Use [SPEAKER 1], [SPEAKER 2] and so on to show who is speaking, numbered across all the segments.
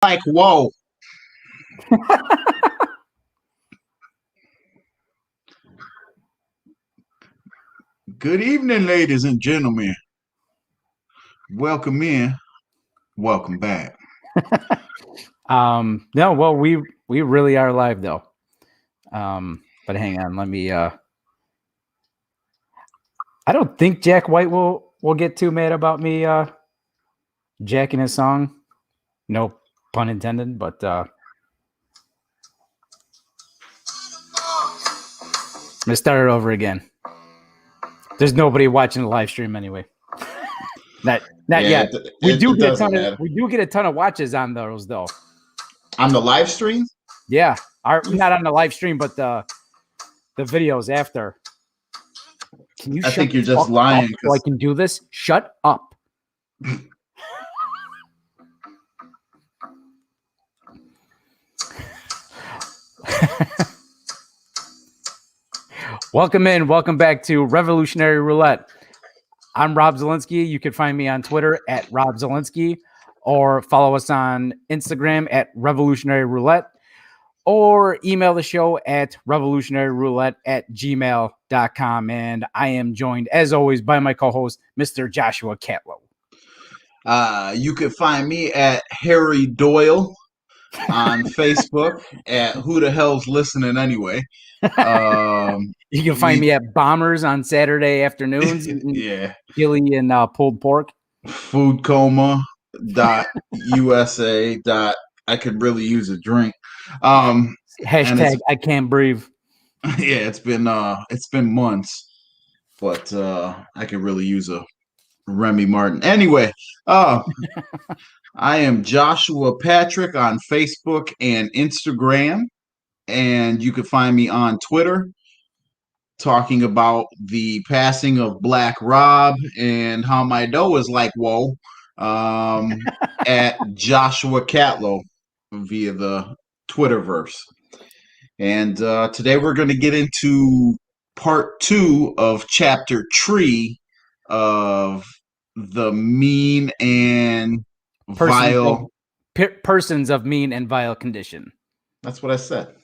[SPEAKER 1] Like, whoa. Good evening, ladies and gentlemen. Welcome in. Welcome back.
[SPEAKER 2] No, well, we really are live though. But hang on, let me I don't think Jack White will get too mad about me jacking his song. No pun intended, but I'm gonna start it over again. There's nobody watching the live stream anyway. Not yet. We do get a ton of watches on those though.
[SPEAKER 1] On the live stream?
[SPEAKER 2] Yeah. Not on the live stream, but the videos after. Can you
[SPEAKER 1] I think you're just lying.
[SPEAKER 2] So I can do this? Shut up. Welcome in. Welcome back to Revolutionary Roulette. I'm Rob Zielinski. You can find me on Twitter at Rob Zielinski, or follow us on Instagram at Revolutionary Roulette, or email the show at revolutionaryroulette@gmail.com. And I am joined, as always, by my co-host, Mr. Joshua Catlow.
[SPEAKER 1] You can find me at Harry Doyle on Facebook at Who the Hell's Listening Anyway.
[SPEAKER 2] You can find me at Bombers on Saturday afternoons.
[SPEAKER 1] Yeah.
[SPEAKER 2] Chili and pulled pork.
[SPEAKER 1] Foodcoma.usa. I could really use a drink.
[SPEAKER 2] Hashtag I can't breathe.
[SPEAKER 1] Yeah, it's been months, but I could really use a Remy Martin. Anyway, I am Joshua Patrick on Facebook and Instagram, and you can find me on Twitter talking about the passing of Black Rob and how my dough is like, whoa, at Joshua Catlow via the Twitterverse. And today we're going to get into part 2 of chapter 3 of the mean and vile
[SPEAKER 2] persons of mean and vile condition.
[SPEAKER 1] That's what I said.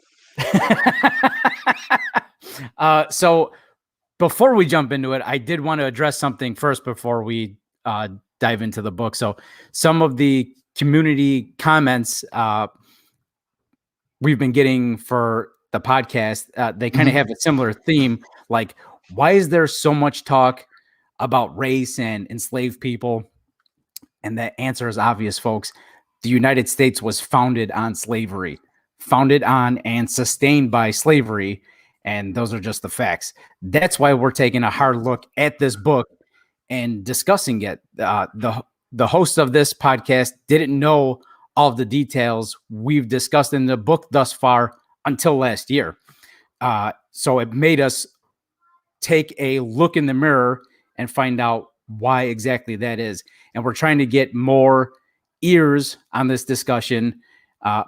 [SPEAKER 2] So before we jump into it, I did want to address something first before we dive into the book. So some of the community comments we've been getting for the podcast, they kind of have a similar theme. Like, why is there so much talk about race and enslaved people? And the answer is obvious, folks. The United States was founded on slavery, founded on and sustained by slavery. And those are just the facts. That's why we're taking a hard look at this book and discussing it. The host of this podcast didn't know all of the details we've discussed in the book thus far until last year. So it made us take a look in the mirror and find out why exactly that is. And we're trying to get more ears on this discussion,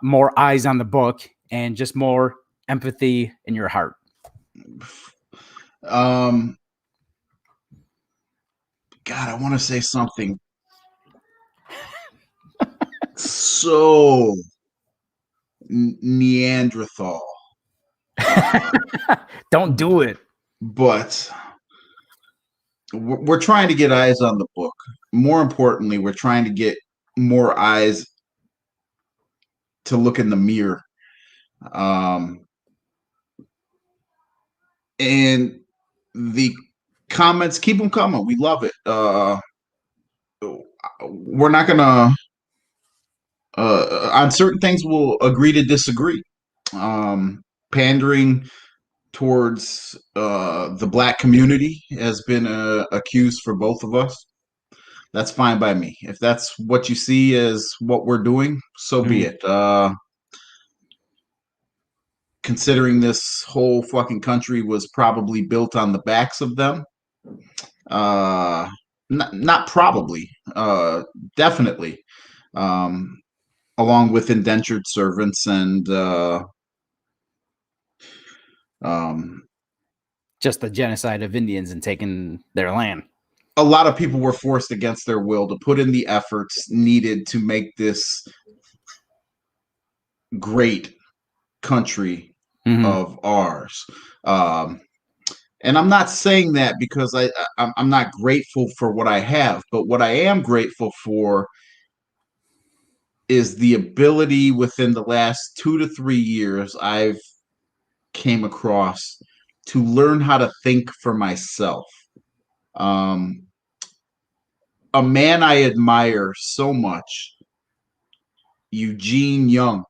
[SPEAKER 2] more eyes on the book, and just more empathy in your heart.
[SPEAKER 1] God, I want to say something so Neanderthal.
[SPEAKER 2] Don't do it.
[SPEAKER 1] But we're trying to get eyes on the book. More importantly, we're trying to get more eyes to look in the mirror. And the comments, keep them coming. We love it. We're not going to, on certain things, we'll agree to disagree. Pandering towards the Black community has been accused for both of us. That's fine by me. If that's what you see as what we're doing, so be it. Considering this whole fucking country was probably built on the backs of them. Not probably, definitely. Along with indentured servants and
[SPEAKER 2] just the genocide of Indians and taking their land.
[SPEAKER 1] A lot of people were forced against their will to put in the efforts needed to make this great country
[SPEAKER 2] Mhm.
[SPEAKER 1] of ours. Um, and I'm not saying that because I'm not grateful for what I have, but what I am grateful for is the ability within the last 2 to 3 years I've came across to learn how to think for myself. Um, a man I admire so much, Eugene Young,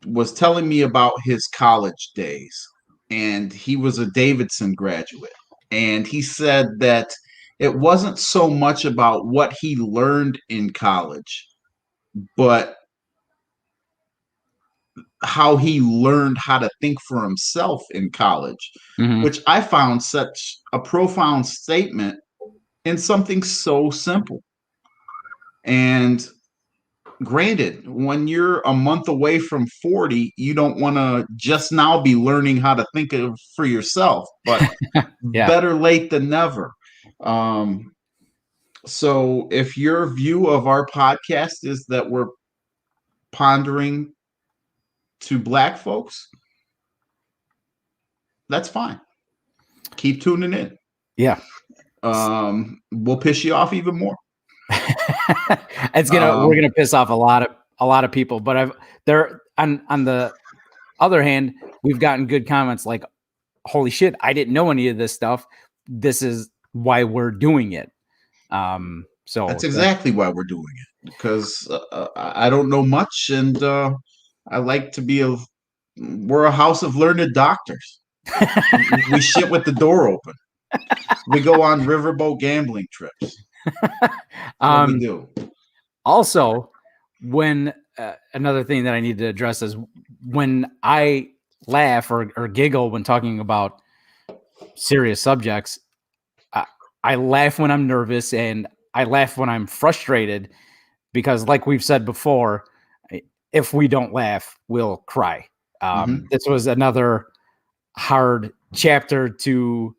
[SPEAKER 1] was telling me about his college days, and he was a Davidson graduate. And he said that it wasn't so much about what he learned in college, but how he learned how to think for himself in college,
[SPEAKER 2] Mhm.
[SPEAKER 1] which I found such a profound statement in something so simple. And granted, when you're a month away from 40, you don't want to just now be learning how to think of for yourself, but
[SPEAKER 2] Yeah.
[SPEAKER 1] better late than never. Um, so if your view of our podcast is that we're pondering to Black folks, that's fine. Keep tuning in.
[SPEAKER 2] Yeah.
[SPEAKER 1] We'll piss you off even more.
[SPEAKER 2] We're gonna piss off a lot of people, but I've there on the other hand, we've gotten good comments like, holy shit, I didn't know any of this stuff. This is why we're doing it.
[SPEAKER 1] That's exactly why we're doing it, because I don't know much, and I like to be we're a house of learned doctors. We shit with the door open. We go on riverboat gambling trips. That's what we do.
[SPEAKER 2] Also, when another thing that I need to address is when I laugh or giggle when talking about serious subjects, I laugh when I'm nervous and I laugh when I'm frustrated because, like we've said before, if we don't laugh, we'll cry. This was another hard chapter to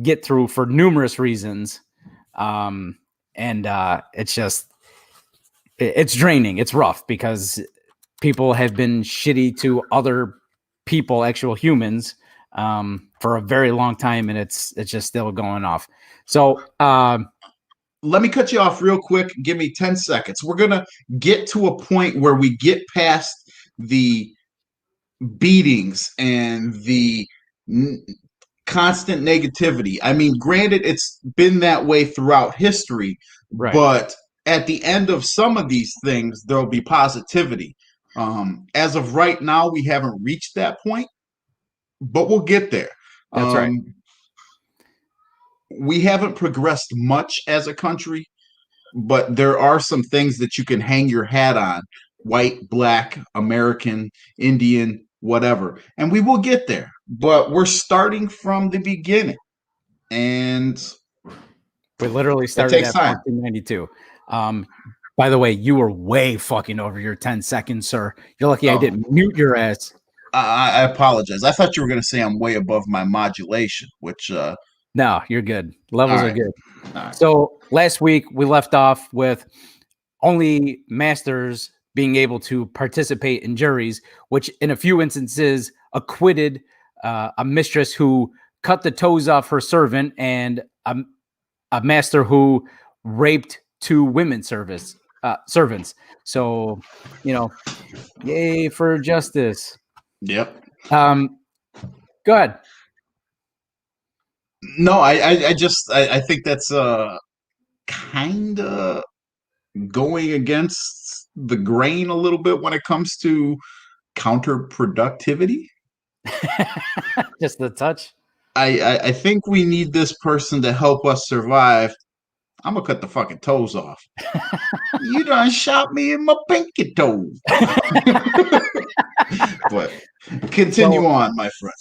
[SPEAKER 2] get through for numerous reasons. It's just, it's draining. It's rough because people have been shitty to other people, actual humans, for a very long time, and it's just still going off. So
[SPEAKER 1] let me cut you off real quick. Give me 10 seconds. We're gonna get to a point where we get past the beatings and the constant negativity. I mean, granted, it's been that way throughout history,
[SPEAKER 2] right.
[SPEAKER 1] But at the end of some of these things, there'll be positivity. As of right now, we haven't reached that point, but we'll get there.
[SPEAKER 2] That's right.
[SPEAKER 1] We haven't progressed much as a country, but there are some things that you can hang your hat on: white, black, American, Indian, whatever. And we will get there, but we're starting from the beginning. And
[SPEAKER 2] we literally started at 1992. By the way, you were way fucking over your 10 seconds, sir. You're lucky I didn't mute your ass.
[SPEAKER 1] I apologize. I thought you were going to say I'm way above my modulation, which
[SPEAKER 2] no, you're good. Levels are good.
[SPEAKER 1] Right.
[SPEAKER 2] So last week we left off with only masters being able to participate in juries, which in a few instances acquitted a mistress who cut the toes off her servant and a master who raped two women servants. So, yay for justice.
[SPEAKER 1] Yep.
[SPEAKER 2] Go ahead.
[SPEAKER 1] No, I think that's kind of going against the grain a little bit when it comes to counterproductivity.
[SPEAKER 2] Just the touch.
[SPEAKER 1] I think we need this person to help us survive. I'm gonna cut the fucking toes off. You done shot me in my pinky toe. But continue on, my friend.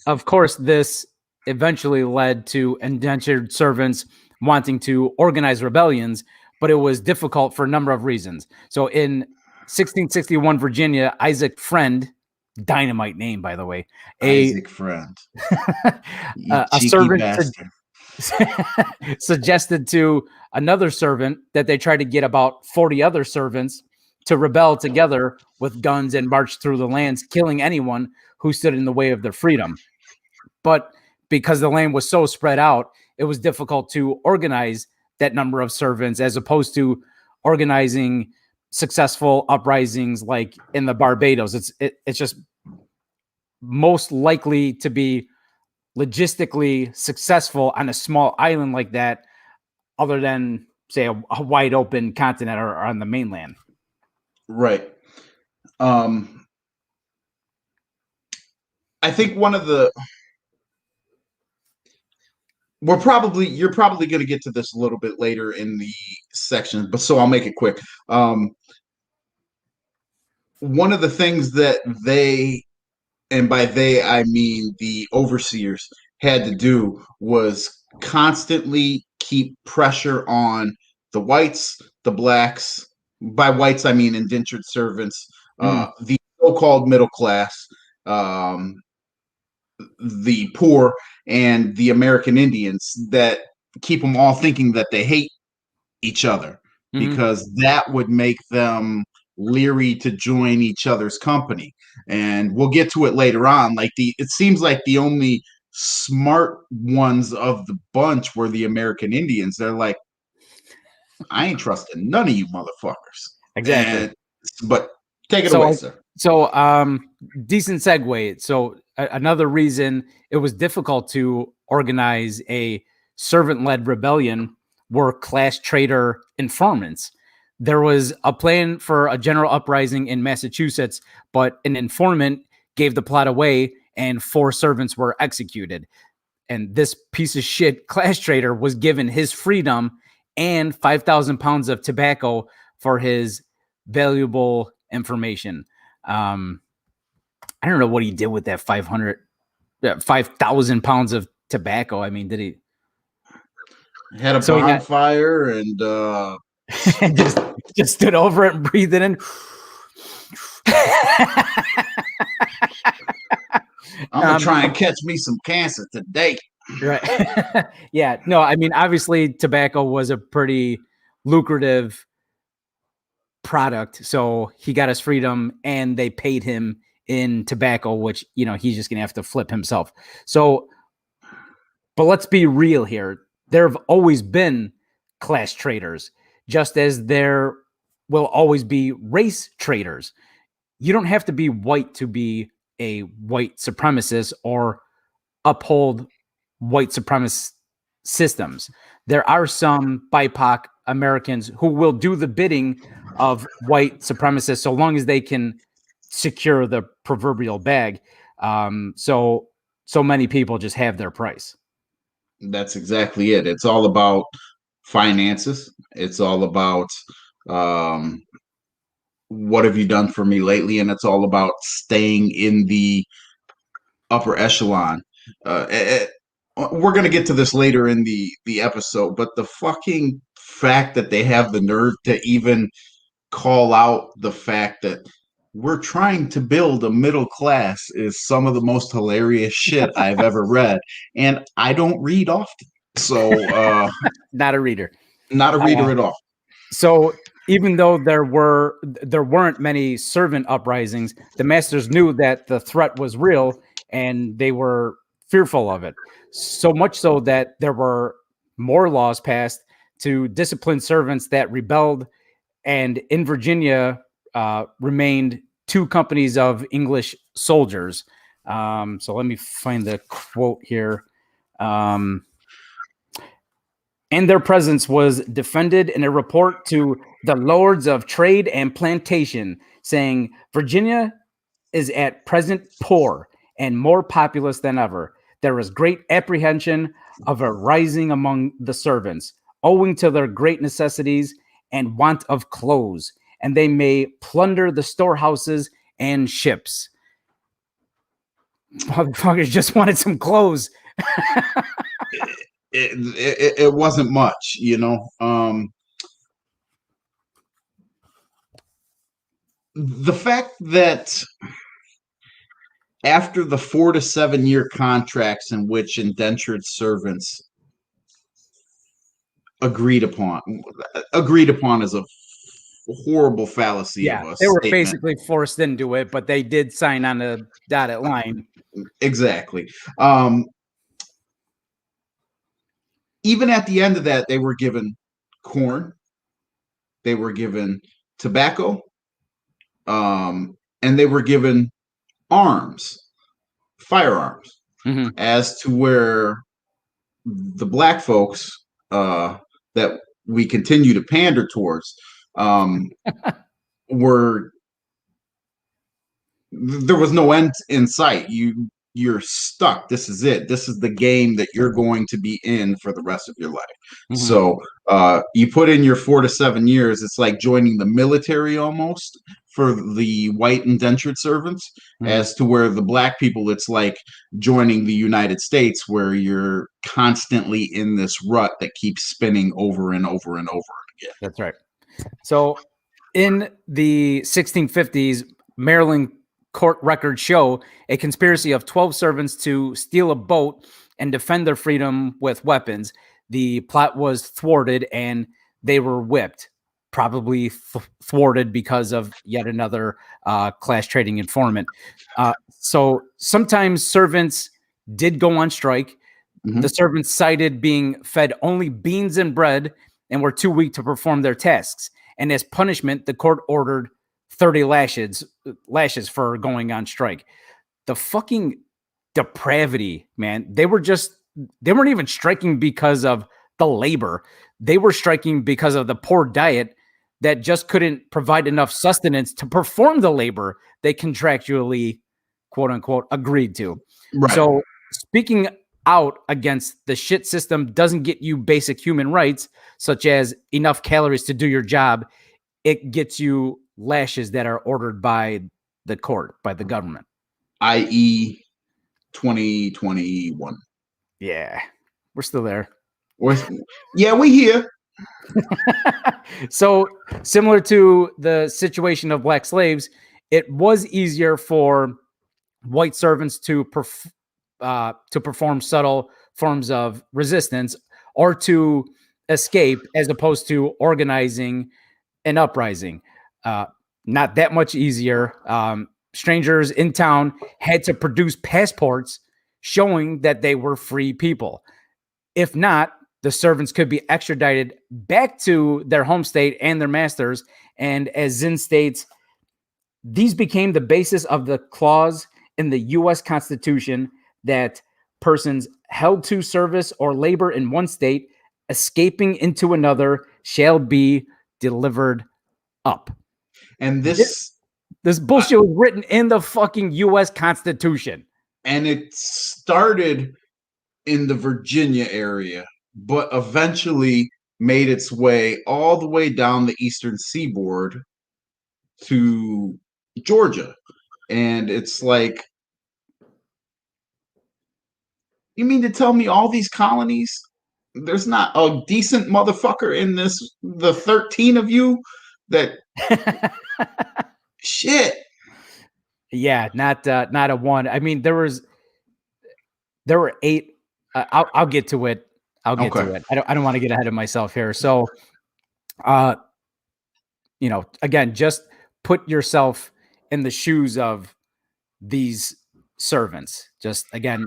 [SPEAKER 2] Of course, this eventually led to indentured servants wanting to organize rebellions, but it was difficult for a number of reasons. So in 1661 Virginia, Isaac Friend, dynamite name, by the way,
[SPEAKER 1] Isaac Friend,
[SPEAKER 2] a servant suggested to another servant that they tried to get about 40 other servants to rebel together with guns and march through the lands, killing anyone who stood in the way of their freedom. But because the land was so spread out, it was difficult to organize that number of servants as opposed to organizing successful uprisings like in the Barbados. It's just most likely to be logistically successful on a small island like that, other than say a wide open continent or on the mainland.
[SPEAKER 1] Right. I think one of the you're probably going to get to this a little bit later in the section, but so I'll make it quick. One of the things that they, and by they I mean the overseers, had to do was constantly keep pressure on the whites, the blacks. By whites I mean indentured servants, the so-called middle class, the poor, and the American Indians, that keep them all thinking that they hate each other, because that would make them leery to join each other's company. And we'll get to it later on. Like it seems like the only smart ones of the bunch were the American Indians. They're like, I ain't trusting none of you motherfuckers.
[SPEAKER 2] Exactly.
[SPEAKER 1] But take it away, sir.
[SPEAKER 2] So, decent segue. So another reason it was difficult to organize a servant-led rebellion were class trader informants. There was a plan for a general uprising in Massachusetts, but an informant gave the plot away and 4 servants were executed. And this piece of shit class trader was given his freedom and 5,000 pounds of tobacco for his valuable information. I don't know what he did with that 5,000 pounds of tobacco. I mean, did he
[SPEAKER 1] had a bonfire and
[SPEAKER 2] just stood over it and breathed it in?
[SPEAKER 1] I'm gonna try and catch me some cancer today.
[SPEAKER 2] Right. Yeah. No, I mean, obviously tobacco was a pretty lucrative product. So he got his freedom and they paid him in tobacco, which, he's just going to have to flip himself. So, but let's be real here. There have always been class traders, just as there will always be race traders. You don't have to be white to be a white supremacist or uphold white supremacist systems. There are some BIPOC Americans who will do the bidding of white supremacists so long as they can secure the proverbial bag. So many people just have their price.
[SPEAKER 1] That's exactly it. It's all about finances. It's all about what have you done for me lately? And it's all about staying in the upper echelon. We're going to get to this later in the episode, but the fucking fact that they have the nerve to even call out the fact that we're trying to build a middle class is some of the most hilarious shit I've ever read. And I don't read often. So
[SPEAKER 2] not a reader
[SPEAKER 1] at all.
[SPEAKER 2] So even though there weren't many servant uprisings, the masters knew that the threat was real and they were fearful of it. So much so that there were more laws passed to discipline servants that rebelled. And in Virginia remained 2 companies of English soldiers. So let me find the quote here. And their presence was defended in a report to the Lords of Trade and Plantation, saying, Virginia is at present poor and more populous than ever. There is great apprehension of a rising among the servants, owing to their great necessities and want of clothes, and they may plunder the storehouses and ships. Motherfuckers just wanted some clothes.
[SPEAKER 1] It wasn't much, the fact that after the 4 to 7 year contracts in which indentured servants agreed upon is a horrible fallacy of
[SPEAKER 2] Yeah,
[SPEAKER 1] a
[SPEAKER 2] they were
[SPEAKER 1] statement.
[SPEAKER 2] basically forced into it, but they did sign on the dotted line.
[SPEAKER 1] Exactly. Even at the end of that, they were given corn, they were given tobacco, and they were given arms, firearms,
[SPEAKER 2] Mhm.
[SPEAKER 1] as to where the black folks that we continue to pander towards were there was no end in sight. You're stuck. This is it. This is the game that you're going to be in for the rest of your life.
[SPEAKER 2] Mhm.
[SPEAKER 1] So you put in your 4 to 7 years. It's like joining the military almost for the white indentured servants,
[SPEAKER 2] Mhm.
[SPEAKER 1] as to where the black people, it's like joining the United States, where you're constantly in this rut that keeps spinning over and over and over again.
[SPEAKER 2] That's right. So in the 1650s, Maryland court records show a conspiracy of 12 servants to steal a boat and defend their freedom with weapons. The plot was thwarted and they were whipped, probably thwarted because of yet another class trading informant. So sometimes servants did go on strike.
[SPEAKER 1] Mm-hmm.
[SPEAKER 2] The servants cited being fed only beans and bread and were too weak to perform their tasks. And as punishment, the court ordered 30 lashes for going on strike. The fucking depravity, man. They weren't even striking because of the labor. They were striking because of the poor diet that just couldn't provide enough sustenance to perform the labor they contractually, quote unquote, agreed to.
[SPEAKER 1] Right.
[SPEAKER 2] So speaking out against the shit system doesn't get you basic human rights, such as enough calories to do your job. It gets you lashes that are ordered by the court, by the government.
[SPEAKER 1] i.e. 2021.
[SPEAKER 2] Yeah, we're still there.
[SPEAKER 1] Yeah, we here.
[SPEAKER 2] So similar to the situation of black slaves, it was easier for white servants to perform subtle forms of resistance or to escape, as opposed to organizing an uprising. Not that much easier. Strangers in town had to produce passports showing that they were free people. If not, the servants could be extradited back to their home state and their masters. And as Zinn states, these became the basis of the clause in the U.S. Constitution that persons held to service or labor in one state, escaping into another, shall be delivered up.
[SPEAKER 1] And this
[SPEAKER 2] bullshit was written in the fucking U.S. Constitution.
[SPEAKER 1] And it started in the Virginia area, but eventually made its way all the way down the eastern seaboard to Georgia. And it's like, you mean to tell me all these colonies, there's not a decent motherfucker in this, the 13 of you that shit.
[SPEAKER 2] Yeah, not a one. I mean, there were 8. I'll get to it. I'll get to it. I don't want to get ahead of myself here. So, again, just put yourself in the shoes of these servants. Just again,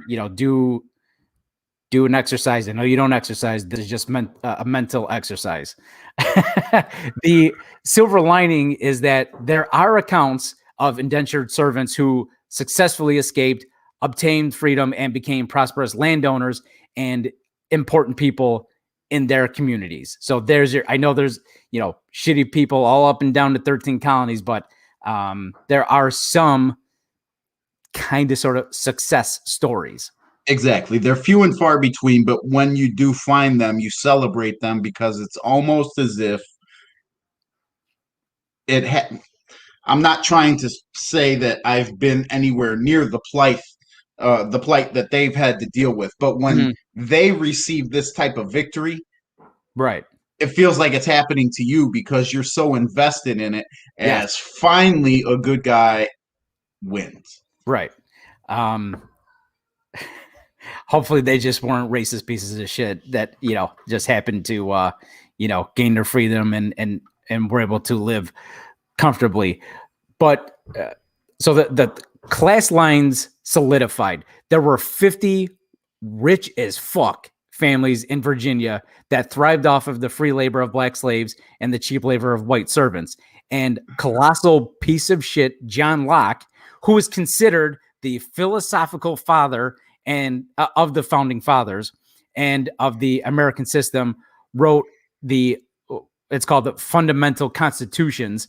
[SPEAKER 2] do an exercise. I know you don't exercise. This is just a mental exercise. The silver lining is that there are accounts of indentured servants who successfully escaped, obtained freedom, and became prosperous landowners and important people in their communities. So I know there's shitty people all up and down the 13 colonies, but there are some kind of sort of success stories.
[SPEAKER 1] Exactly. They're few and far between, but when you do find them, you celebrate them, because it's almost as if I'm not trying to say that I've been anywhere near the plight that they've had to deal with, but when they receive this type of victory,
[SPEAKER 2] right,
[SPEAKER 1] it feels like it's happening to you because you're so invested in it, as finally a good guy wins.
[SPEAKER 2] Right. Hopefully they just weren't racist pieces of shit that, just happened to, gain their freedom and and were able to live comfortably. But so the class lines solidified. There were 50 rich as fuck families in Virginia that thrived off of the free labor of black slaves and the cheap labor of white servants. And colossal piece of shit, John Locke, who is considered the philosophical father and of the founding fathers and of the American system, wrote it's called the Fundamental Constitutions,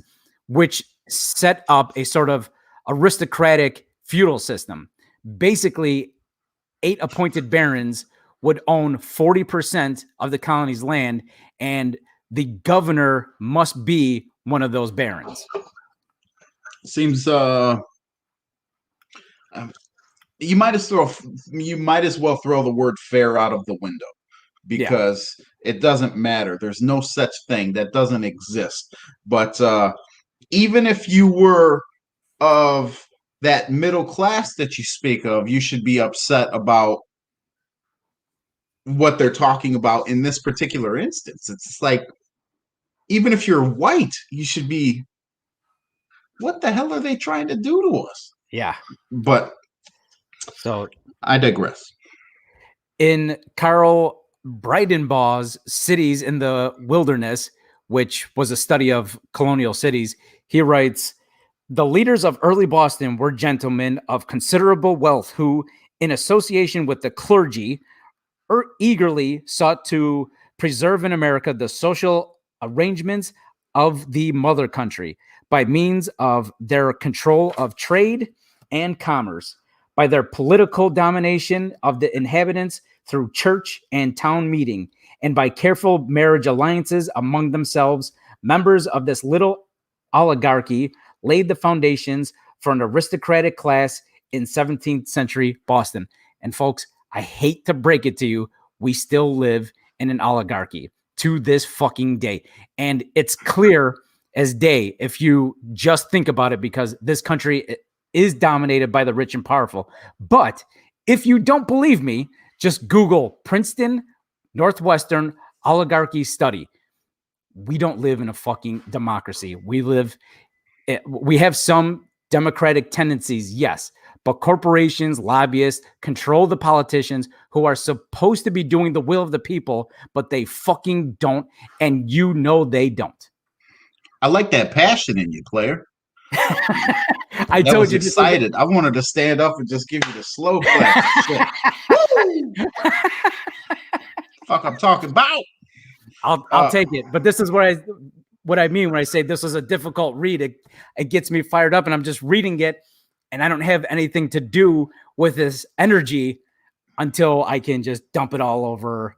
[SPEAKER 2] which set up a sort of aristocratic feudal system. Basically, 8 appointed barons would own 40% of the colony's land, and the governor must be one of those barons.
[SPEAKER 1] Seems you might as well throw the word fair out of the window, because it doesn't matter. There's no such thing. That doesn't exist. But even if you were of that middle class that you speak of, you should be upset about what they're talking about in this particular instance. It's like, even if you're white, you should be, what the hell are they trying to do to us?
[SPEAKER 2] Yeah.
[SPEAKER 1] But
[SPEAKER 2] so
[SPEAKER 1] I digress.
[SPEAKER 2] In Carl Breidenbau's Cities in the Wilderness, which was a study of colonial cities, he writes, the leaders of early Boston were gentlemen of considerable wealth who, in association with the clergy, eagerly sought to preserve in America the social arrangements of the mother country by means of their control of trade and commerce, by their political domination of the inhabitants through church and town meeting, and by careful marriage alliances among themselves. Members of this little oligarchy laid the foundations for an aristocratic class in 17th century Boston. And folks, I hate to break it to you, we still live in an oligarchy to this fucking day. And it's clear as day if you just think about it, because this country is dominated by the rich and powerful. But if you don't believe me, just Google Princeton Northwestern oligarchy study. We don't live in a fucking democracy. We have some democratic tendencies, yes, but corporations, lobbyists control the politicians who are supposed to be doing the will of the people, but they fucking don't, and you know they don't.
[SPEAKER 1] I like that passion in you, player.
[SPEAKER 2] I told you,
[SPEAKER 1] excited. I wanted to stand up and just give you the slow clap. Fuck, I'm talking about.
[SPEAKER 2] I'll take it, but this is what I mean when I say this was a difficult read. It gets me fired up, and I'm just reading it, and I don't have anything to do with this energy until I can just dump it all over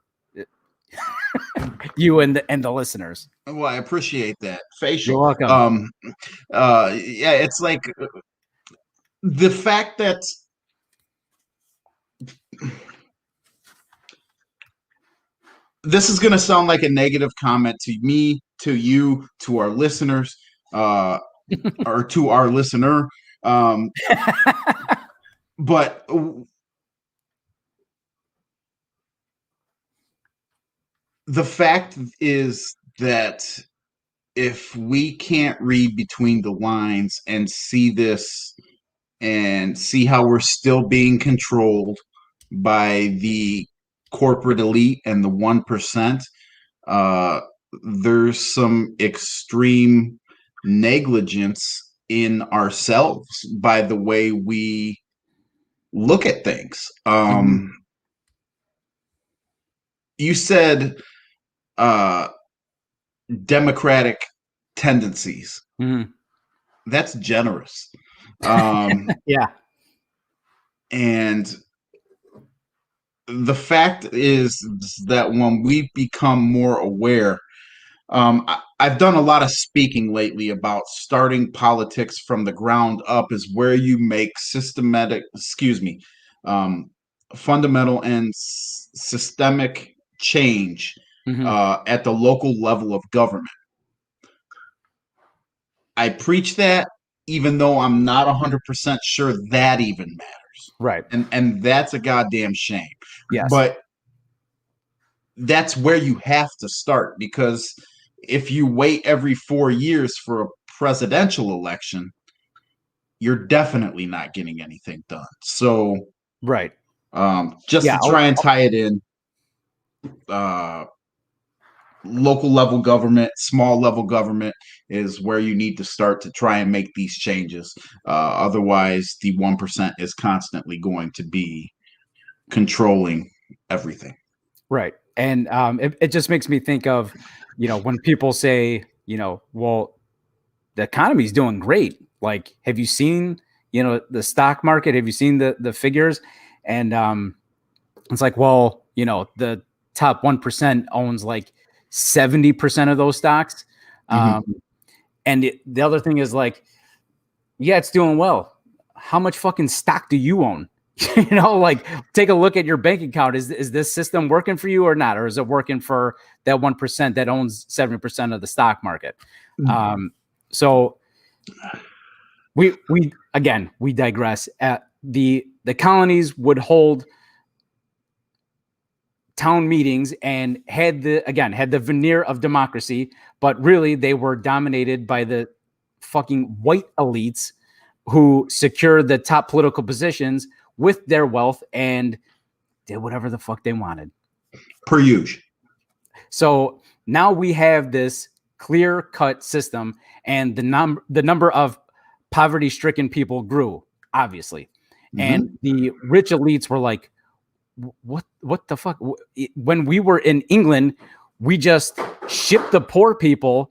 [SPEAKER 2] you and the listeners.
[SPEAKER 1] Well, I appreciate that. Facial.
[SPEAKER 2] You're welcome.
[SPEAKER 1] Yeah, it's like the fact that this is going to sound like a negative comment to me, to you, to our listeners, or to our listener. But the fact is that if we can't read between the lines and see this and see how we're still being controlled by the corporate elite and the 1%, there's some extreme negligence in ourselves by the way we look at things. You said democratic tendencies.
[SPEAKER 2] Mm-hmm.
[SPEAKER 1] That's generous.
[SPEAKER 2] Yeah.
[SPEAKER 1] And the fact is that when we become more aware, I've done a lot of speaking lately about starting politics from the ground up is where you make fundamental and systemic change at the local level of government. I preach that even though I'm not 100% sure that even matters.
[SPEAKER 2] Right.
[SPEAKER 1] And that's a goddamn shame.
[SPEAKER 2] Yes.
[SPEAKER 1] But that's where you have to start, because if you wait every 4 years for a presidential election, you're definitely not getting anything done. So,
[SPEAKER 2] Right.
[SPEAKER 1] just
[SPEAKER 2] Yeah.
[SPEAKER 1] to try and tie it in, uh, local level government, small level government is where you need to start to try and make these changes. Otherwise, the 1% is constantly going to be controlling everything.
[SPEAKER 2] Right. And it just makes me think of, when people say, well, the economy is doing great. Like, have you seen, the stock market? Have you seen the figures? And it's like, well, the top 1% owns like 70% of those stocks. And the other thing is like, yeah, it's doing well. How much fucking stock do you own? Like, take a look at your bank account. Is this system working for you or not? Or is it working for that 1% that owns 70% of the stock market? So we digress. The colonies would hold town meetings and had the veneer of democracy, but really they were dominated by the fucking white elites who secured the top political positions with their wealth and did whatever the fuck they wanted.
[SPEAKER 1] Per usual.
[SPEAKER 2] So now we have this clear-cut system, and the number of poverty-stricken people grew, obviously. And the rich elites were like, what the fuck? When we were in England, we just shipped the poor people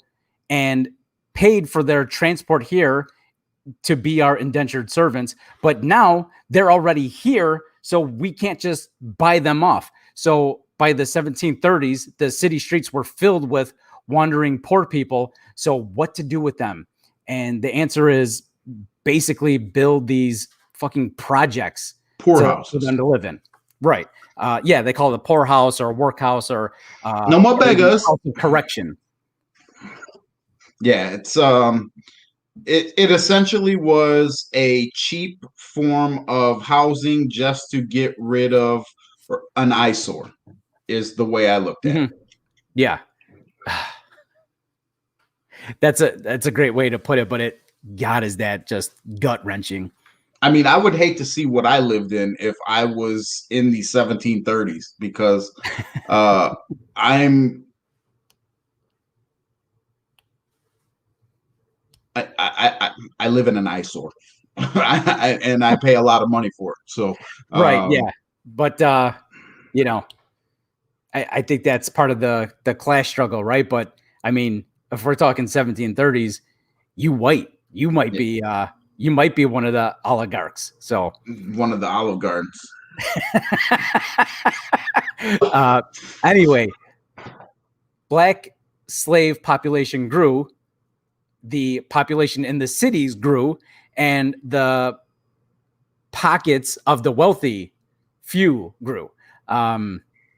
[SPEAKER 2] and paid for their transport here to be our indentured servants. But now they're already here, so we can't just buy them off. So by the 1730s, the city streets were filled with wandering poor people. So what to do with them? And the answer is basically build these fucking projects for them to live in. Right. Yeah, they call it a poorhouse or a workhouse or
[SPEAKER 1] no more beggars.
[SPEAKER 2] Correction.
[SPEAKER 1] Yeah, it's it essentially was a cheap form of housing just to get rid of an eyesore, is the way I looked at it.
[SPEAKER 2] Yeah. That's a great way to put it, but God, is that just gut wrenching?
[SPEAKER 1] I mean, I would hate to see what I lived in if I was in the 1730s, because I live in an eyesore, and I pay a lot of money for it. So
[SPEAKER 2] right, yeah, but I think that's part of the class struggle, right? But I mean, if we're talking 1730s, you might be one of the oligarchs. So
[SPEAKER 1] one of the Olive Gardens.
[SPEAKER 2] Anyway, black slave population grew, the population in the cities grew, and the pockets of the wealthy few grew.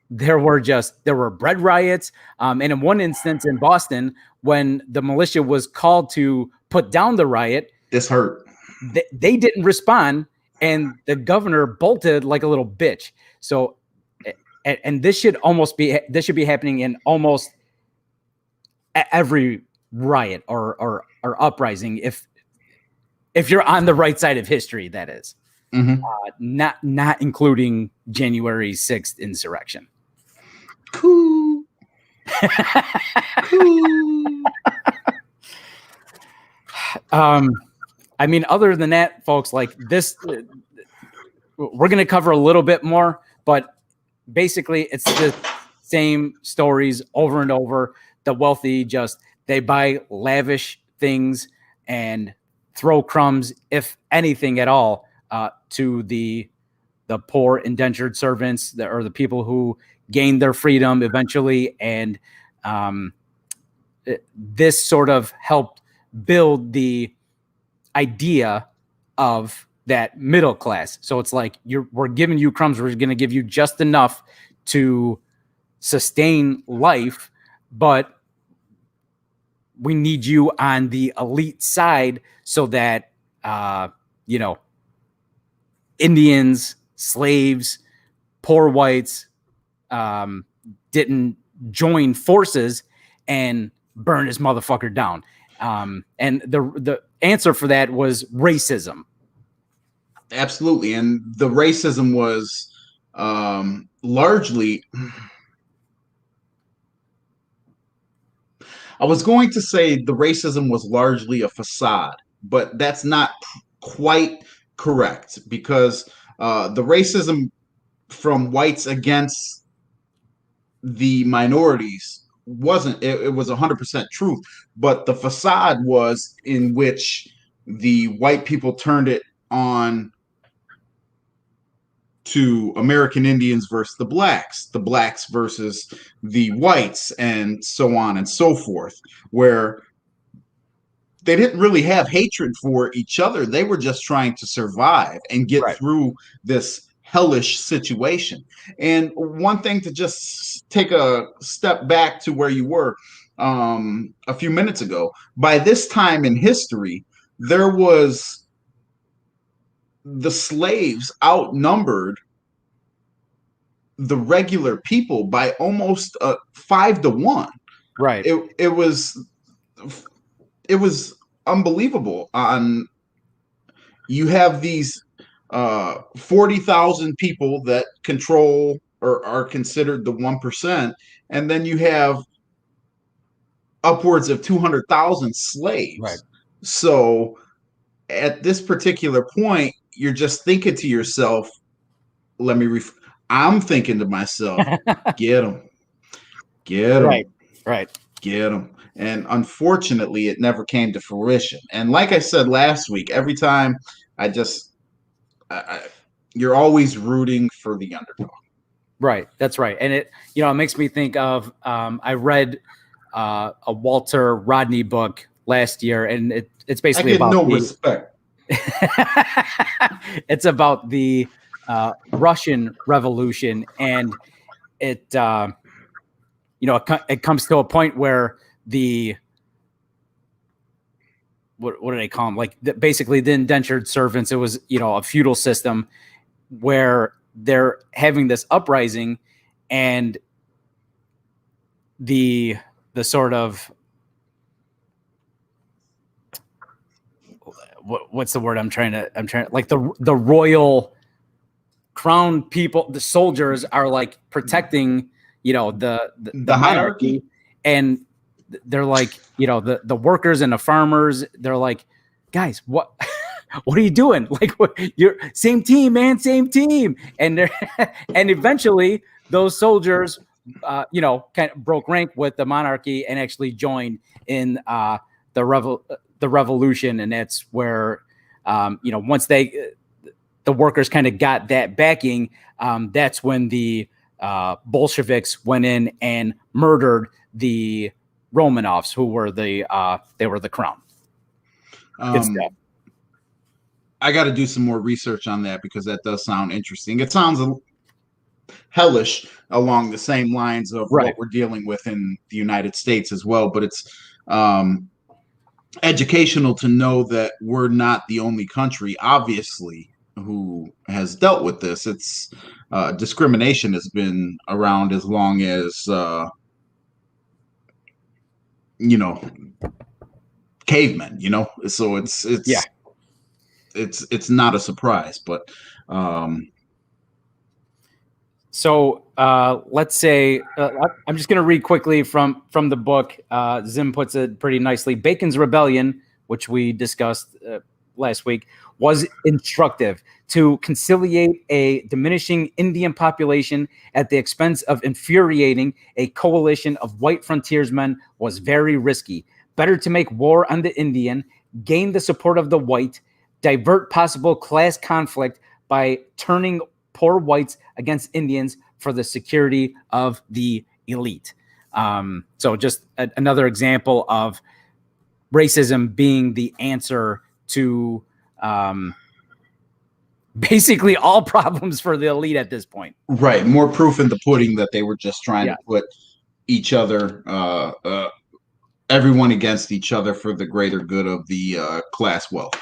[SPEAKER 2] There were bread riots. And in one instance in Boston, when the militia was called to put down the riot,
[SPEAKER 1] this hurt.
[SPEAKER 2] They didn't respond, and the governor bolted like a little bitch. So, and this should be happening in almost every riot or uprising, if you're on the right side of history, that is. Not including January 6th insurrection.
[SPEAKER 1] Cool.
[SPEAKER 2] I mean, other than that, folks, like this, we're going to cover a little bit more, but basically it's the same stories over and over. The wealthy they buy lavish things and throw crumbs, if anything at all, to the poor indentured servants, or the people who gained their freedom eventually. And this sort of helped build the idea of that middle class. So it's like, we're giving you crumbs. We're going to give you just enough to sustain life, but we need you on the elite side so that, Indians, slaves, poor whites didn't join forces and burn this motherfucker down. And the answer for that was racism.
[SPEAKER 1] Absolutely. And the racism was largely, I was going to say the racism was largely a facade, but that's not quite correct, because the racism from whites against the minorities wasn't, it was 100% truth, but the facade was in which the white people turned it on to American Indians versus the blacks versus the whites, and so on and so forth, where they didn't really have hatred for each other. They were just trying to survive and get through this hellish situation. And one thing, to just take a step back to where you were a few minutes ago, by this time in history, there was, the slaves outnumbered the regular people by almost 5-1.
[SPEAKER 2] Right.
[SPEAKER 1] It was unbelievable. You have these 40,000 people that control or are considered the 1%, and then you have upwards of 200,000 slaves.
[SPEAKER 2] Right.
[SPEAKER 1] So at this particular point, you're just thinking to yourself, I'm thinking to myself, get them.
[SPEAKER 2] Right.
[SPEAKER 1] Get them. And unfortunately, it never came to fruition. And like I said last week, every time you're always rooting for the underdog.
[SPEAKER 2] Right. That's right. And it makes me think of, I read a Walter Rodney book last year, and it's basically about
[SPEAKER 1] respect.
[SPEAKER 2] It's about the Russian Revolution, and it comes to a point where the what do they call them? Like basically the indentured servants. It was a feudal system where they're having this uprising, and the sort of what's the word I'm trying like the royal crown people, the soldiers are like protecting the
[SPEAKER 1] hierarchy,
[SPEAKER 2] and they're like the workers and the farmers, they're like, guys, what are you doing? Like, you're same team, man, same team. And and eventually those soldiers kind of broke rank with the monarchy and actually joined in the revolution. And that's where once the workers kind of got that backing, that's when the Bolsheviks went in and murdered the Romanovs, who were they were the crown.
[SPEAKER 1] I got to do some more research on that, because that does sound interesting. It sounds hellish along the same lines of what we're dealing with in the United States as well. But it's educational to know that we're not the only country, obviously, who has dealt with this. It's discrimination has been around as long as cavemen, so it's not a surprise. But
[SPEAKER 2] so let's say I'm just going to read quickly from the book. Zim puts it pretty nicely. Bacon's Rebellion, which we discussed last week, was instructive. To conciliate a diminishing Indian population at the expense of infuriating a coalition of white frontiersmen was very risky. Better to make war on the Indian, gain the support of the white, divert possible class conflict by turning poor whites against Indians for the security of the elite. So just another example of racism being the answer to basically all problems for the elite at this point.
[SPEAKER 1] Right. More proof in the pudding that they were just trying to put each other, everyone against each other for the greater good of the class wealth.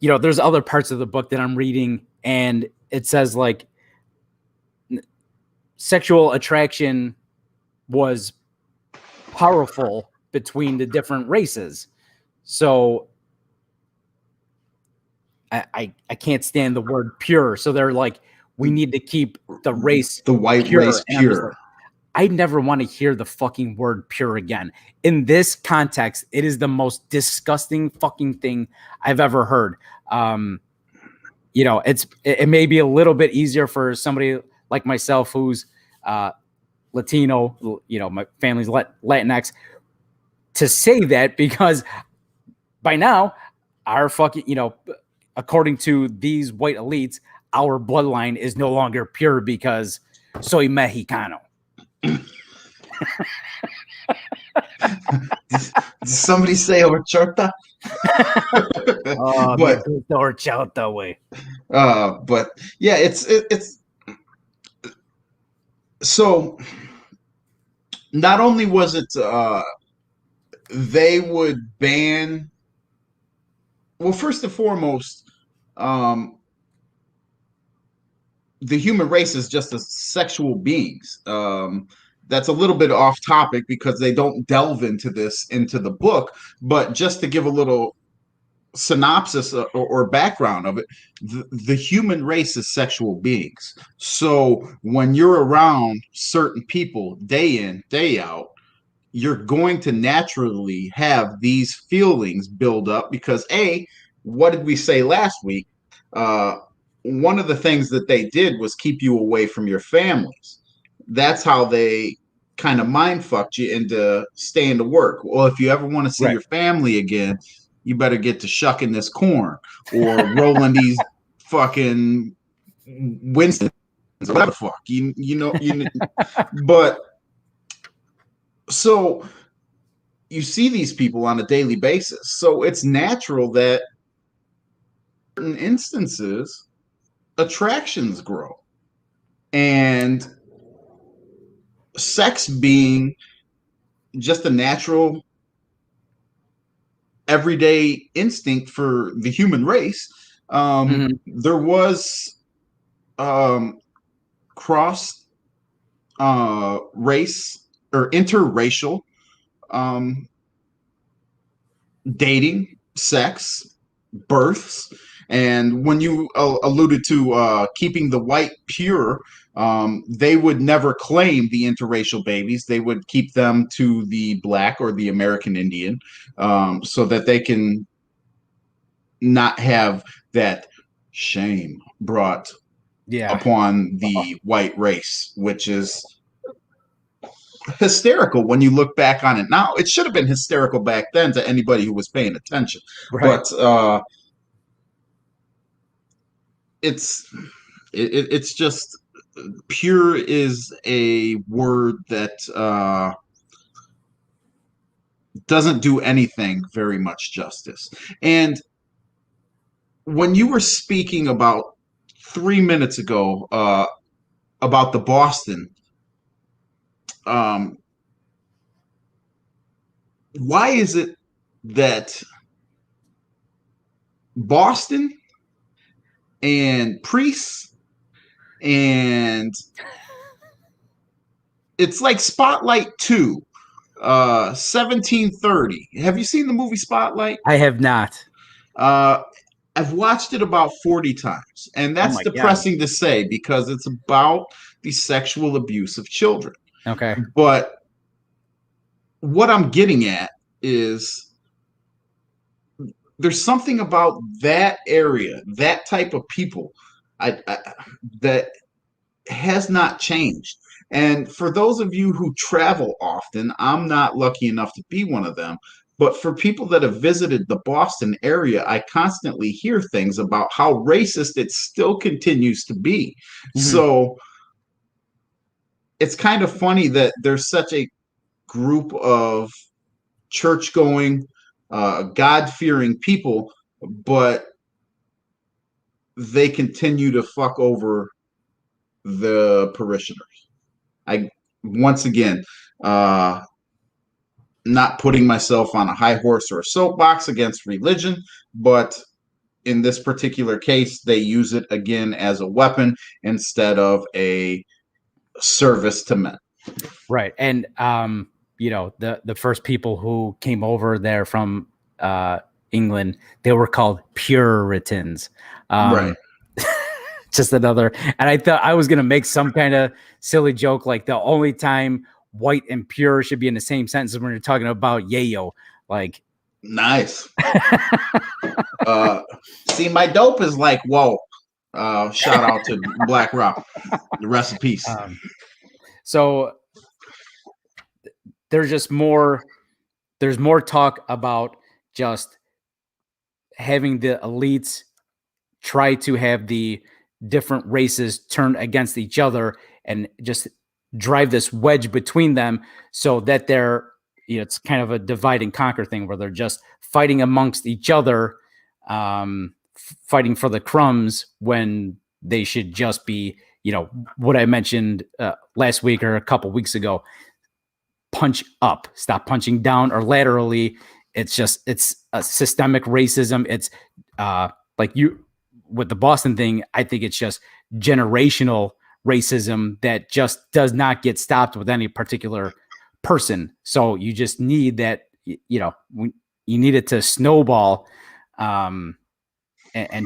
[SPEAKER 2] There's other parts of the book that I'm reading, and it says like sexual attraction was powerful between the different races. So I can't stand the word pure. So they're like, we need to keep the race,
[SPEAKER 1] the white
[SPEAKER 2] pure.
[SPEAKER 1] race
[SPEAKER 2] And I'm just
[SPEAKER 1] pure.
[SPEAKER 2] like, I never want to hear the fucking word pure again. In this context, it is the most disgusting fucking thing I've ever heard. You know, it may be a little bit easier for somebody like myself who's Latino, you know, my family's Latinx, to say that, because by now our fucking, you know, according to these white elites, our bloodline is no longer pure because soy Mexicano.
[SPEAKER 1] Did somebody say horchata?
[SPEAKER 2] But horchata way.
[SPEAKER 1] But yeah, it's so. Not only was it they would ban. Well, first and foremost, the human race is just as sexual beings. That's a little bit off topic because they don't delve into this into the book. But just to give a little synopsis or background of it, the human race is sexual beings. So when you're around certain people day in, day out, you're going to naturally have these feelings build up because what did we say last week? One of the things that they did was keep you away from your families. That's how they kind of mind fucked you into staying to work. Well, if you ever want to see your family again, you better get to shucking this corn or rolling these fucking Winston, whatever the fuck. You know, but so you see these people on a daily basis. So it's natural that in certain instances, attractions grow. And sex being just a natural everyday instinct for the human race, there was cross race or interracial dating, sex, births. And when you alluded to keeping the white pure, they would never claim the interracial babies. They would keep them to the black or the American Indian, so that they can not have that shame brought upon the white race, which is hysterical when you look back on it now. It should have been hysterical back then to anybody who was paying attention. But it's just, pure is a word that doesn't do anything very much justice. And when you were speaking about 3 minutes ago about the Boston, why is it that Boston and priests and it's like Spotlight 2, 1730. Have you seen the movie Spotlight?
[SPEAKER 2] I have not.
[SPEAKER 1] I've watched it about 40 times, and that's depressing to say because it's about the sexual abuse of children.
[SPEAKER 2] Okay.
[SPEAKER 1] But what I'm getting at is there's something about that area, that type of people, that has not changed. And for those of you who travel often, I'm not lucky enough to be one of them. But for people that have visited the Boston area, I constantly hear things about how racist it still continues to be. So it's kind of funny that there's such a group of church-going, God-fearing people, but they continue to fuck over the parishioners. Once again, not putting myself on a high horse or a soapbox against religion, but in this particular case, they use it again as a weapon instead of a service to men.
[SPEAKER 2] Right. And the first people who came over there from England, they were called Puritans.
[SPEAKER 1] Right.
[SPEAKER 2] Just another, and I thought I was gonna make some kind of silly joke like the only time white and pure should be in the same sentence when you're talking about yayo. Like
[SPEAKER 1] nice. See, my dope is like, whoa. Shout out to Black Rock. The rest in peace.
[SPEAKER 2] So there's more talk about just having the elites try to have the different races turn against each other and just drive this wedge between them so that it's kind of a divide and conquer thing where they're just fighting amongst each other, fighting for the crumbs when they should just be, what I mentioned last week or a couple weeks ago, punch up, stop punching down or laterally. It's a systemic racism. It's with the Boston thing, I think it's just generational racism that just does not get stopped with any particular person. So you just need that, you need it to snowball and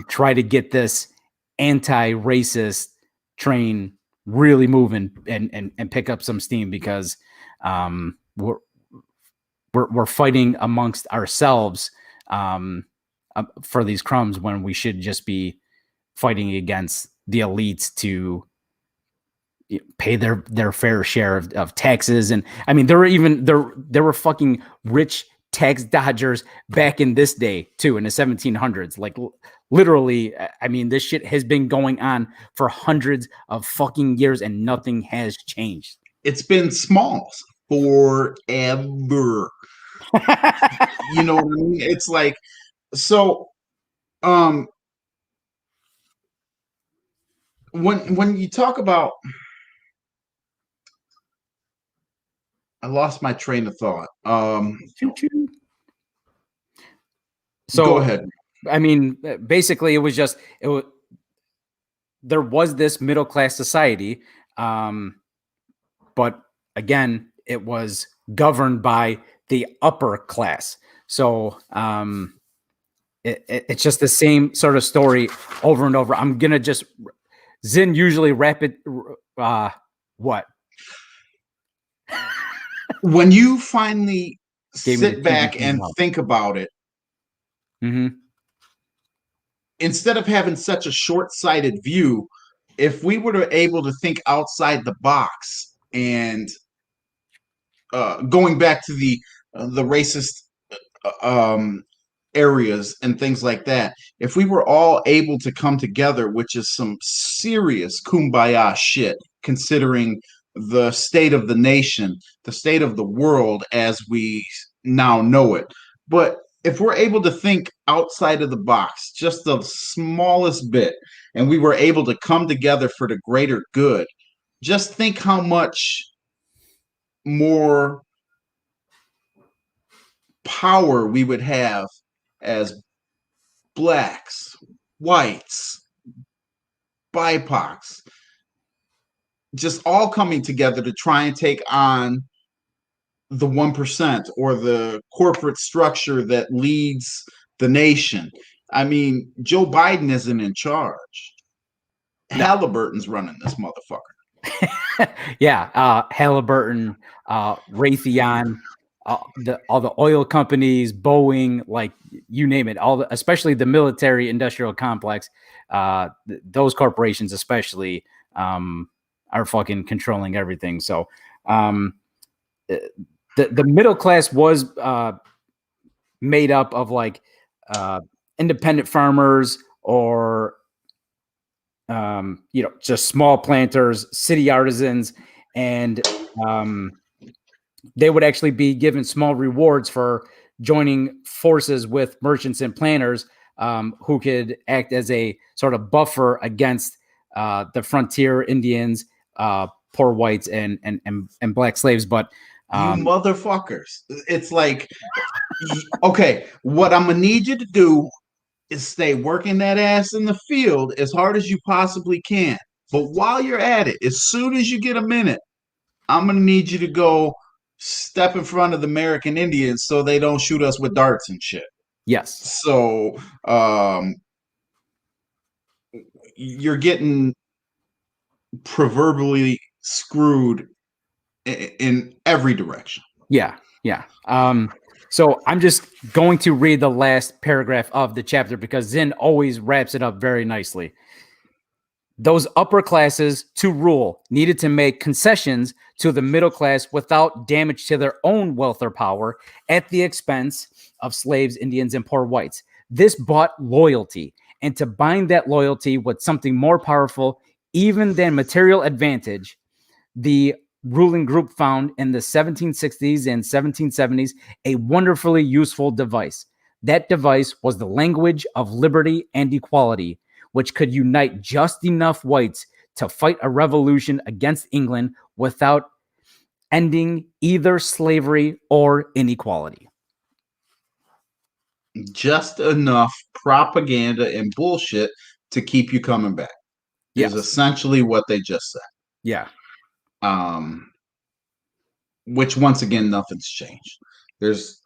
[SPEAKER 2] try to get this anti-racist train really moving and pick up some steam because we're fighting amongst ourselves for these crumbs when we should just be fighting against the elites to pay their fair share of taxes. And I mean, there were fucking rich tax dodgers back in this day too, in the 1700s. Like literally, I mean, this shit has been going on for hundreds of fucking years and nothing has changed.
[SPEAKER 1] It's been Smalls forever. You know what I mean? It's like, so when you talk about, I lost my train of thought. So go ahead.
[SPEAKER 2] I mean, basically, there was this middle class society, but again, it was governed by the upper class. So it's just the same sort of story over and over. I'm gonna just Zin usually wrap it. What?
[SPEAKER 1] When you finally sit back and think about it, instead of having such a short-sighted view, if we were able to think outside the box and going back to the racist areas and things like that, if we were all able to come together, which is some serious kumbaya shit, considering the state of the nation, the state of the world as we now know it. But if we're able to think outside of the box, just the smallest bit, and we were able to come together for the greater good, just think how much more power we would have as blacks, whites, BIPOCs, just all coming together to try and take on the 1% or the corporate structure that leads the nation. I mean, Joe Biden isn't in charge. No. Halliburton's running this motherfucker.
[SPEAKER 2] Yeah, Halliburton, Raytheon, all the oil companies, Boeing, like you name it, especially the military industrial complex, those corporations especially are fucking controlling everything. So the middle class was made up of like independent farmers or just small planters, city artisans, and they would actually be given small rewards for joining forces with merchants and planters who could act as a sort of buffer against the frontier Indians, poor whites, and black slaves. But
[SPEAKER 1] you motherfuckers, it's like, okay, what I'm gonna need you to do is stay working that ass in the field as hard as you possibly can. But while you're at it, as soon as you get a minute, I'm gonna need you to go step in front of the American Indians so they don't shoot us with darts and shit.
[SPEAKER 2] Yes.
[SPEAKER 1] So um, you're getting proverbially screwed in every direction.
[SPEAKER 2] Yeah. Yeah. So I'm just going to read the last paragraph of the chapter because Zinn always wraps it up very nicely. Those upper classes to rule needed to make concessions to the middle class without damage to their own wealth or power at the expense of slaves, Indians, and poor whites. This bought loyalty, and to bind that loyalty with something more powerful, even than material advantage, the ruling group found in the 1760s and 1770s a wonderfully useful device. That device was the language of liberty and equality, which could unite just enough whites to fight a revolution against England without ending either slavery or inequality.
[SPEAKER 1] Just enough propaganda and bullshit to keep you coming back.
[SPEAKER 2] Yes.
[SPEAKER 1] Is essentially what they just said.
[SPEAKER 2] Yeah.
[SPEAKER 1] Which once again, nothing's changed. It's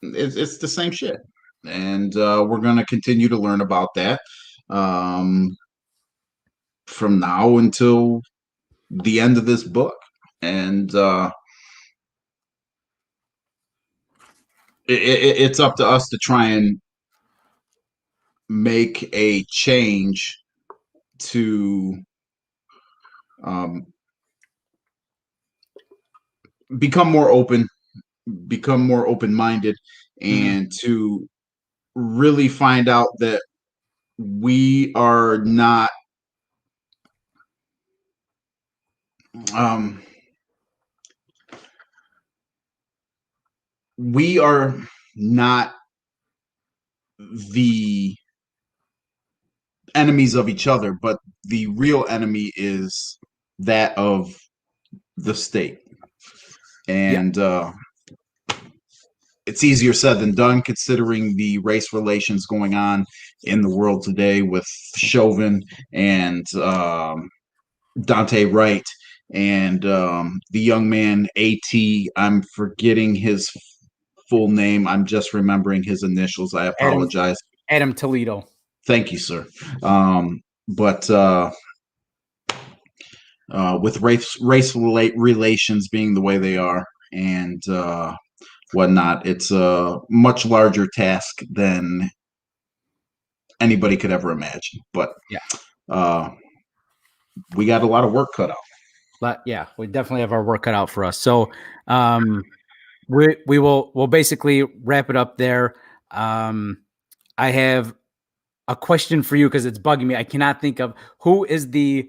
[SPEAKER 1] the same shit, and we're gonna continue to learn about that from now until the end of this book, and it's up to us to try and make a change to become more open-minded, and to really find out that we are not we are not the enemies of each other, but the real enemy is that of the state. And it's easier said than done, considering the race relations going on in the world today with Chauvin and Dante Wright and the young man A.T. I'm forgetting his full name. I'm just remembering his initials. I apologize.
[SPEAKER 2] Adam Toledo.
[SPEAKER 1] Thank you, sir. But with race relations being the way they are and whatnot, it's a much larger task than anybody could ever imagine. But we got a lot of work cut out.
[SPEAKER 2] But yeah, we definitely have our work cut out for us. So we'll basically wrap it up there. I have a question for you because it's bugging me. I cannot think of who is the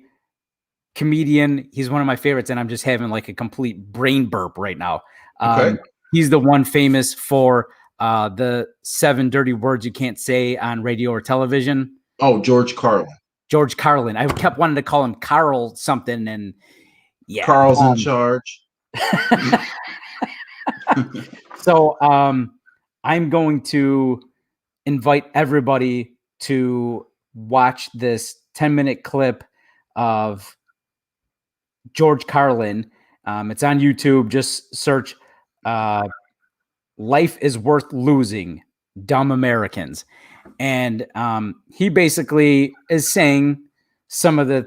[SPEAKER 2] comedian. He's one of my favorites, and I'm just having like a complete brain burp right now.
[SPEAKER 1] Okay.
[SPEAKER 2] He's the one famous for the 7 dirty words you can't say on radio or television.
[SPEAKER 1] Oh, George Carlin. George
[SPEAKER 2] Carlin. I kept wanting to call him Carl something, and yeah,
[SPEAKER 1] Carl's in charge.
[SPEAKER 2] So I'm going to invite everybody to watch this 10-minute clip of George Carlin. It's on YouTube. Just search "Life is Worth Losing, Dumb Americans." And he basically is saying some of the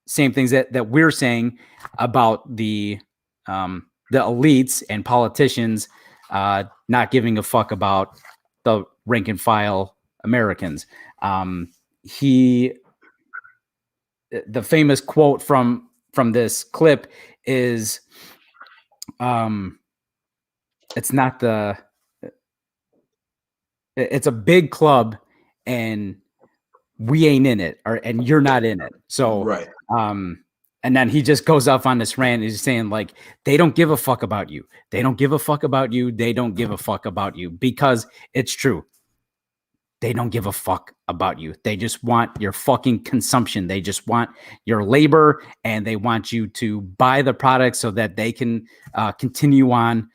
[SPEAKER 2] same things that we're saying about the elites and politicians not giving a fuck about the rank and file Americans. The famous quote from this clip is, it's a big club and we ain't in it, and you're not in it. So,
[SPEAKER 1] right.
[SPEAKER 2] And then he just goes off on this rant. He's saying, like, they don't give a fuck about you. They don't give a fuck about you. They don't give a fuck about you, because it's true. They don't give a fuck about you. They just want your fucking consumption. They just want your labor, and they want you to buy the product so that they can continue on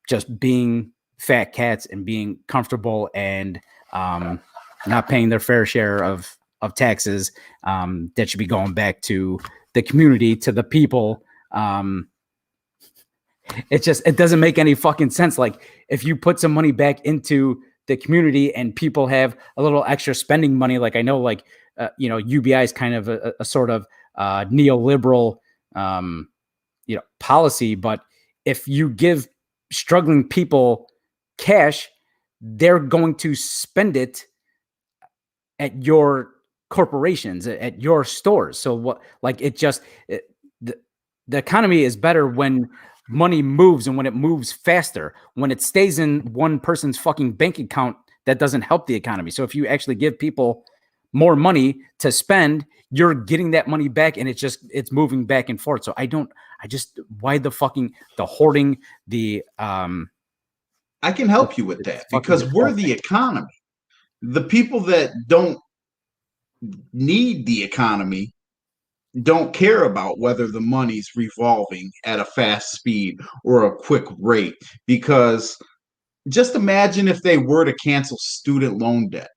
[SPEAKER 2] just being fat cats and being comfortable and not paying their fair share of taxes that should be going back to the community, to the people, It doesn't make any fucking sense. Like if you put some money back into the community and people have a little extra spending money, like I know, like, UBI is kind of a sort of neoliberal, policy. But if you give struggling people cash, they're going to spend it at your corporations, at your stores. So what, like, the economy is better when money moves and when it moves faster. When it stays in one person's fucking bank account, that doesn't help the economy. So if you actually give people more money to spend, you're getting that money back, and it's moving back and forth. So why the hoarding,
[SPEAKER 1] I can help you with that, because we're the economy. The people that don't need the economy don't care about whether the money's revolving at a fast speed or a quick rate, because just imagine if they were to cancel student loan debt,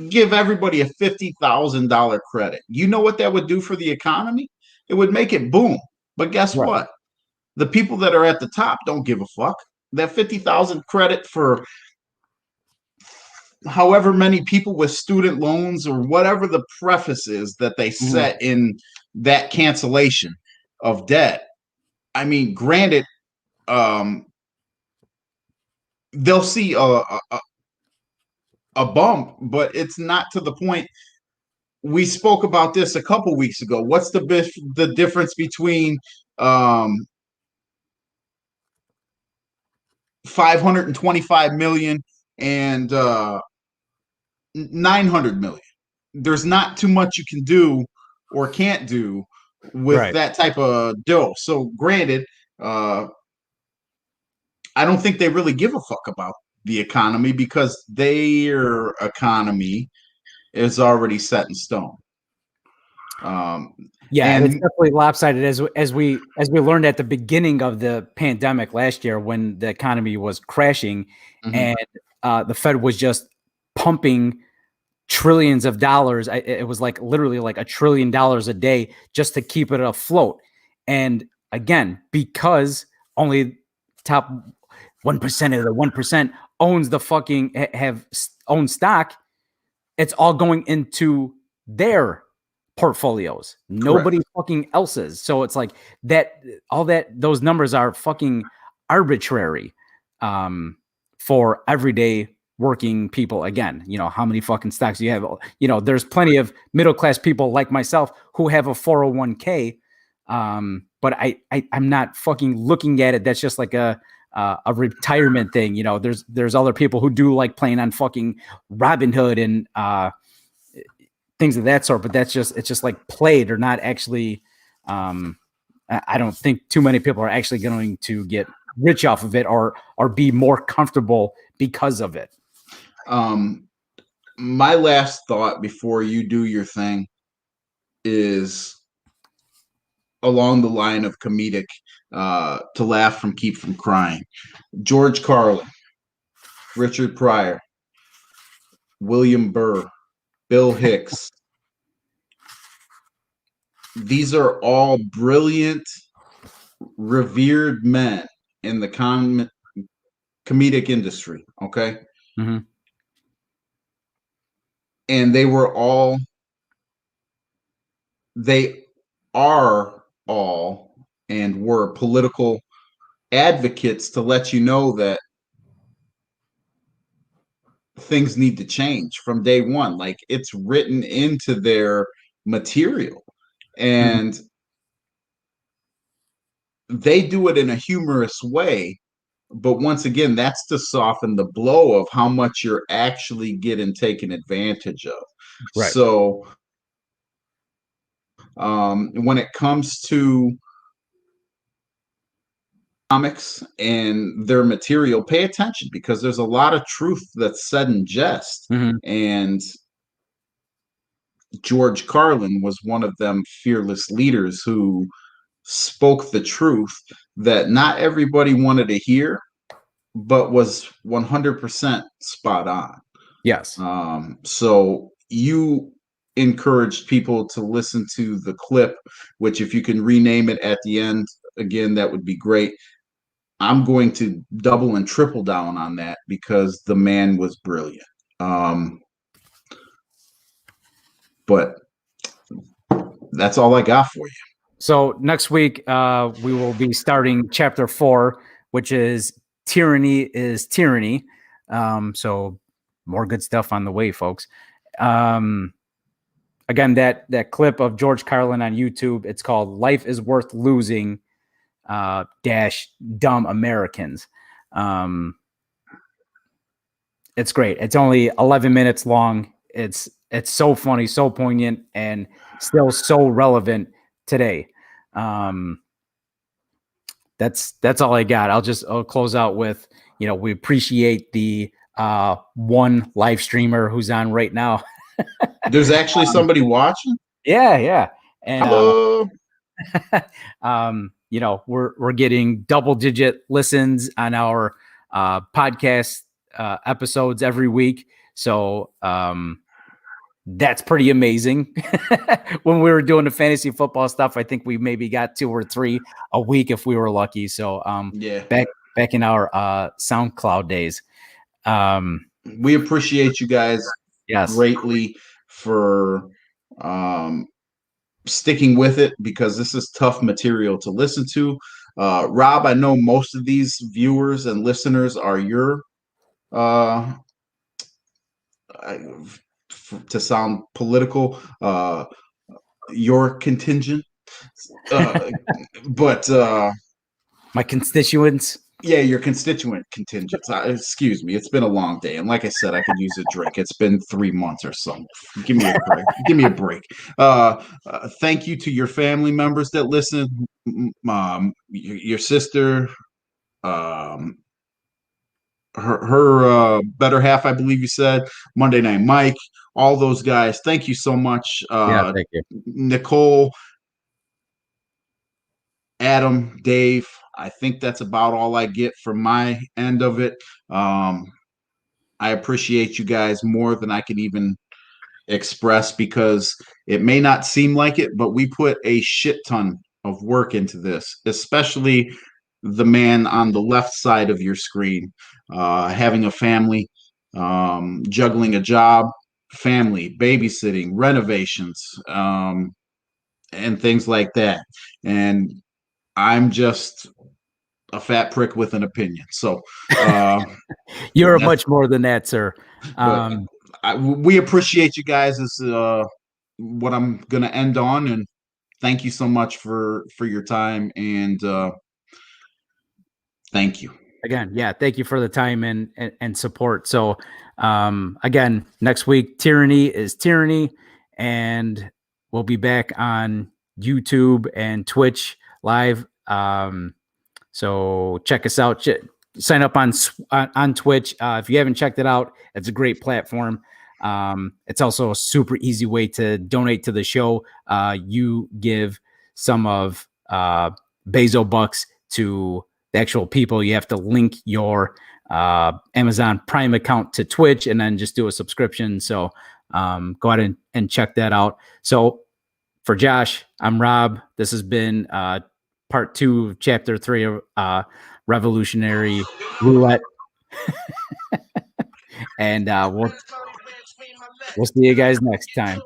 [SPEAKER 1] give everybody a $50,000 credit. You know what that would do for the economy? It would make it boom. But guess what? The people that are at the top don't give a fuck. That 50,000 credit for however many people with student loans, or whatever the preface is that they set in that cancellation of debt. I mean, granted, they'll see a bump, but it's not to the point. We spoke about this a couple weeks ago. What's the difference between 525 million and 900 million? There's not too much you can do or can't do with that type of dough. So granted, I don't think they really give a fuck about the economy, because their economy is already set in stone.
[SPEAKER 2] And it's definitely lopsided, as we learned at the beginning of the pandemic last year, when the economy was crashing, and the Fed was just pumping trillions of dollars. It was like literally like $1 trillion a day just to keep it afloat. And again, because only top 1% of the 1% owns the fucking own stock, it's all going into their portfolios, nobody fucking else's. So it's like those numbers are fucking arbitrary for everyday working people. Again, how many fucking stocks you have? There's plenty of middle class people like myself who have a 401k, but I'm not fucking looking at it. That's just like a retirement thing. There's other people who do like playing on fucking Robinhood and things of that sort, but it's just like play. They're not actually, I don't think too many people are actually going to get rich off of it or be more comfortable because of it.
[SPEAKER 1] My last thought before you do your thing is along the line of comedic, to laugh from, keep from crying. George Carlin, Richard Pryor, William Burr, Bill Hicks. These are all brilliant, revered men in the comedic industry. Okay. And they are all and were political advocates to let you know that things need to change from day one. Like, it's written into their material, and they do it in a humorous way. But once again, that's to soften the blow of how much you're actually getting taken advantage of. Right. So when it comes to comics and their material, pay attention, because there's a lot of truth that's said in jest. And George Carlin was one of them fearless leaders who spoke the truth that not everybody wanted to hear, but was 100% spot on.
[SPEAKER 2] Yes.
[SPEAKER 1] So encouraged people to listen to the clip, which if you can rename it at the end, again, that would be great. I'm going to double and triple down on that because the man was brilliant. But that's all I got for you.
[SPEAKER 2] So next week, we will be starting chapter 4, which is Tyranny is Tyranny. So more good stuff on the way, folks. Again, that clip of George Carlin on YouTube, it's called Life is Worth Losing dash Dumb Americans. It's great. It's only 11 minutes long. It's so funny, so poignant, and still so relevant today. That's all I got. I'll close out with, we appreciate the one live streamer who's on right now.
[SPEAKER 1] There's actually somebody watching.
[SPEAKER 2] Yeah. And
[SPEAKER 1] hello.
[SPEAKER 2] We're getting double-digit listens on our podcast episodes every week. So that's pretty amazing. When we were doing the fantasy football stuff, I think we maybe got 2 or 3 a week if we were lucky. So back in our SoundCloud days.
[SPEAKER 1] We appreciate you guys greatly for sticking with it, because this is tough material to listen to. Rob, I know most of these viewers and listeners are your to sound political, your contingent, but
[SPEAKER 2] my constituents.
[SPEAKER 1] Yeah, your constituent contingents. Excuse me. It's been a long day, and like I said, I could use a drink. It's been 3 months or so. Give me a break. Give me a break. Thank you to your family members that listen. Your sister, her better half, I believe you said, Monday Night Mike, all those guys. Thank you so much.
[SPEAKER 2] Thank you.
[SPEAKER 1] Nicole, Adam, Dave. I think that's about all I get from my end of it. I appreciate you guys more than I can even express, because it may not seem like it, but we put a shit ton of work into this, especially the man on the left side of your screen, having a family, juggling a job, family, babysitting, renovations, and things like that. And I'm just a fat prick with an opinion. So
[SPEAKER 2] you're much more than that, sir.
[SPEAKER 1] We appreciate you guys. Is what I'm going to end on, and thank you so much for your time, and thank you
[SPEAKER 2] again. Yeah, thank you for the time and support. So again, next week, Tyranny is Tyranny, and we'll be back on YouTube and Twitch live. So check us out. Sign up on Twitch. If you haven't checked it out, it's a great platform. It's also a super easy way to donate to the show. You give some of Bezo bucks to the actual people. You have to link your Amazon Prime account to Twitch and then just do a subscription. So go ahead and check that out. So for Josh, I'm Rob. This has been part 2 of chapter 3 of Revolutionary Roulette. And we'll see you guys next time.